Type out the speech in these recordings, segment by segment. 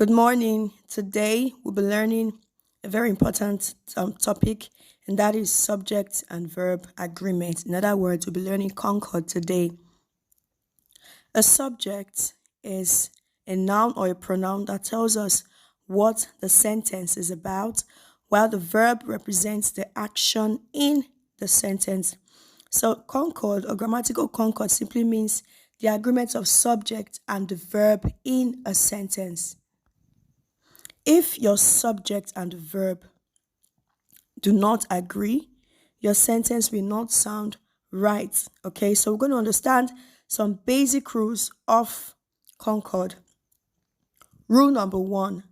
Good morning. Today we'll be learning a very important topic, and that is subject and verb agreement. In other words, we'll be learning Concord today. A subject is a noun or a pronoun that tells us what the sentence is about, while the verb represents the action in the sentence. So, concord or grammatical concord simply means the agreement of subject and the verb in a sentence. If your subject and verb do not agree, your sentence will not sound right. Okay, so we're going to understand some basic rules of Concord. Rule number 1: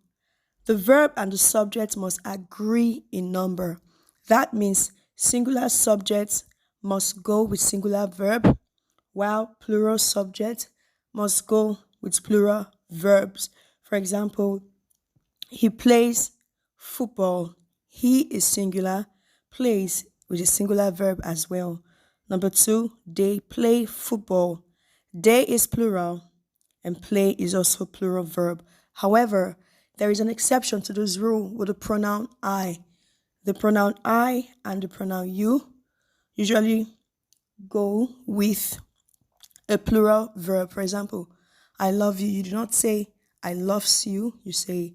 the verb and the subject must agree in number. That means singular subject must go with singular verb, while plural subject must go with plural verbs. For example, he plays football. He is singular, plays with a singular verb as well. Number 2, they play football. They is plural and play is also plural verb. However, there is an exception to this rule with the pronoun I. The pronoun I and the pronoun you usually go with a plural verb. For example, I love you. You do not say I loves you. You say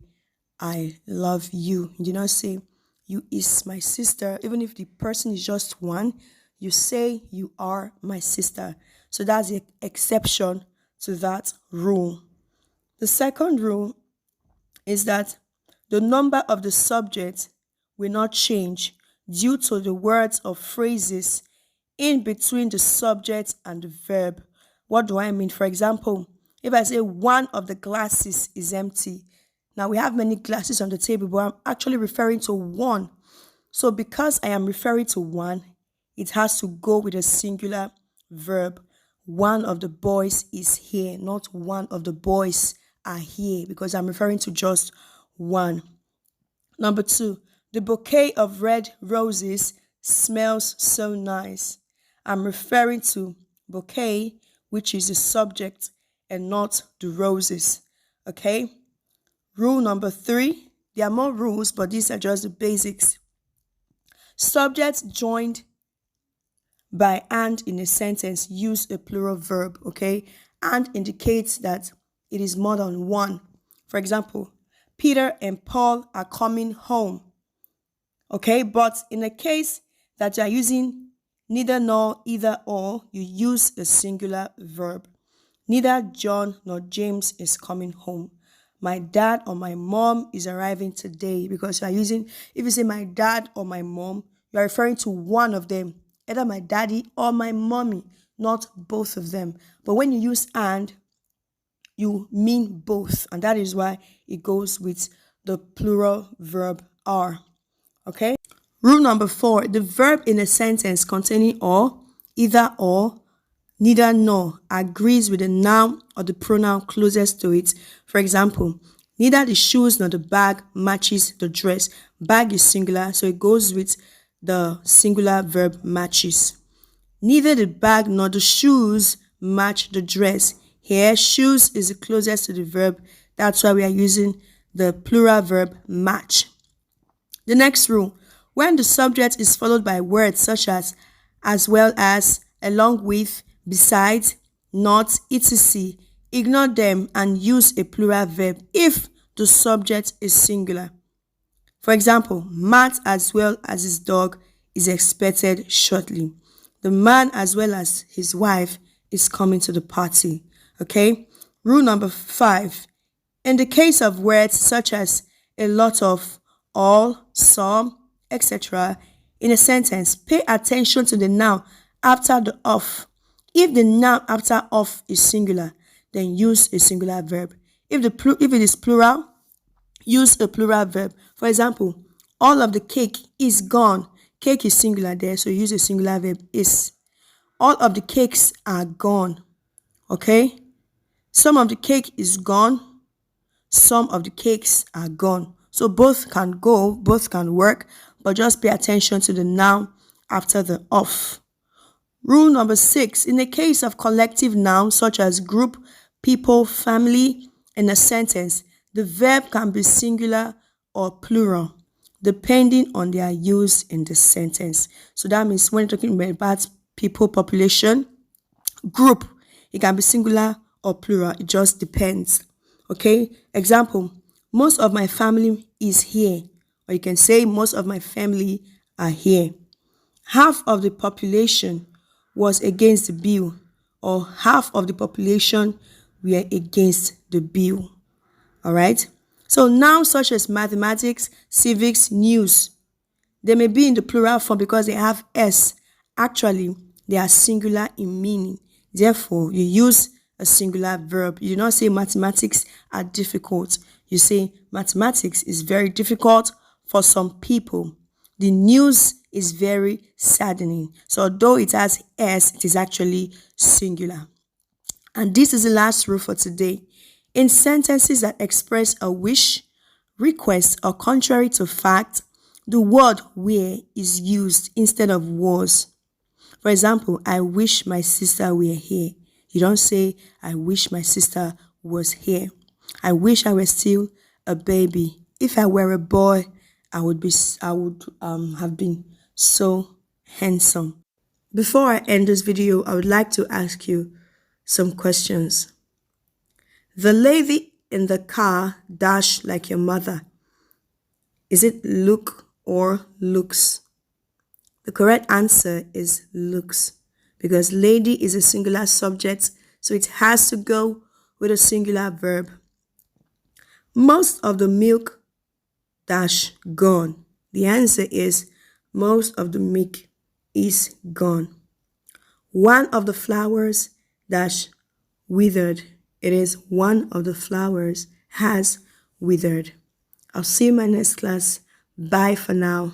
I love you. You do not say you is my sister. Even if the person is just one, you say you are my sister. So that's the exception to that rule. The second rule is that the number of the subject will not change due to the words or phrases in between the subject and the verb. What do I mean? For example, if I say one of the glasses is empty, now we have many glasses on the table, but I'm actually referring to one. So because I am referring to one, it has to go with a singular verb. One of the boys is here, not one of the boys are here, because I'm referring to just one. Number 2, the bouquet of red roses smells so nice. I'm referring to bouquet, which is the subject, and not the roses. Okay? Rule number 3, there are more rules, but these are just the basics. Subjects joined by and in a sentence use a plural verb, okay? And indicates that it is more than one. For example, Peter and Paul are coming home, okay? But in a case that you are using neither nor, either or, you use a singular verb. Neither John nor James is coming home. My dad or my mom is arriving today, because you are using, if you say my dad or my mom, you are referring to one of them, either my daddy or my mommy, not both of them. But when you use and, you mean both, and that is why it goes with the plural verb are. Okay? Rule number 4, the verb in a sentence containing or, either or, neither nor agrees with the noun or the pronoun closest to it. For example, neither the shoes nor the bag matches the dress. Bag is singular, so it goes with the singular verb matches. Neither the bag nor the shoes match the dress. Here, shoes is the closest to the verb. That's why we are using the plural verb match. The next rule, when the subject is followed by words such as well as, along with, besides, not, etc., ignore them and use a plural verb if the subject is singular. For example, Matt as well as his dog is expected shortly. The man as well as his wife is coming to the party. Okay? Rule number 5. In the case of words such as a lot of, all, some, etc., in a sentence, pay attention to the noun after the of. If the noun after of is singular, then use a singular verb. If it is plural, use a plural verb. For example, all of the cake is gone. Cake is singular there, so use a singular verb is. All of the cakes are gone. Okay? Some of the cake is gone. Some of the cakes are gone. So both can go, both can work, but just pay attention to the noun after the of. Rule number 6, in the case of collective nouns such as group, people, family, in a sentence, The verb can be singular or plural depending on their use in the sentence. So that means when you're talking about people, population, group, it can be singular or plural. It just depends. Okay? Example, most of my family is here. Or you can say most of my family are here. Half of the population was against the bill, or half of the population were against the bill. All right? So nouns such as mathematics, civics, news, they may be in the plural form because they have s. Actually, they are singular in meaning. Therefore, you use a singular verb. You do not say mathematics are difficult. You say mathematics is very difficult for some people. The news is very saddening. So although it has s, it is actually singular. And this is the last rule for today. In sentences that express a wish, request, or contrary to fact, the word were is used instead of was. For example, I wish my sister were here. You don't say, I wish my sister was here. I wish I were still a baby. If I were a boy, I would have been so handsome. Before I end this video, I would like to ask you some questions. The lady in the car dash like your mother. Is it look or looks? The correct answer is looks, because lady is a singular subject, so it has to go with a singular verb. Most of the milk dash gone. The answer is most of the milk is gone. One of the flowers dash withered. It is one of the flowers has withered. I'll see you in my next class. Bye for now.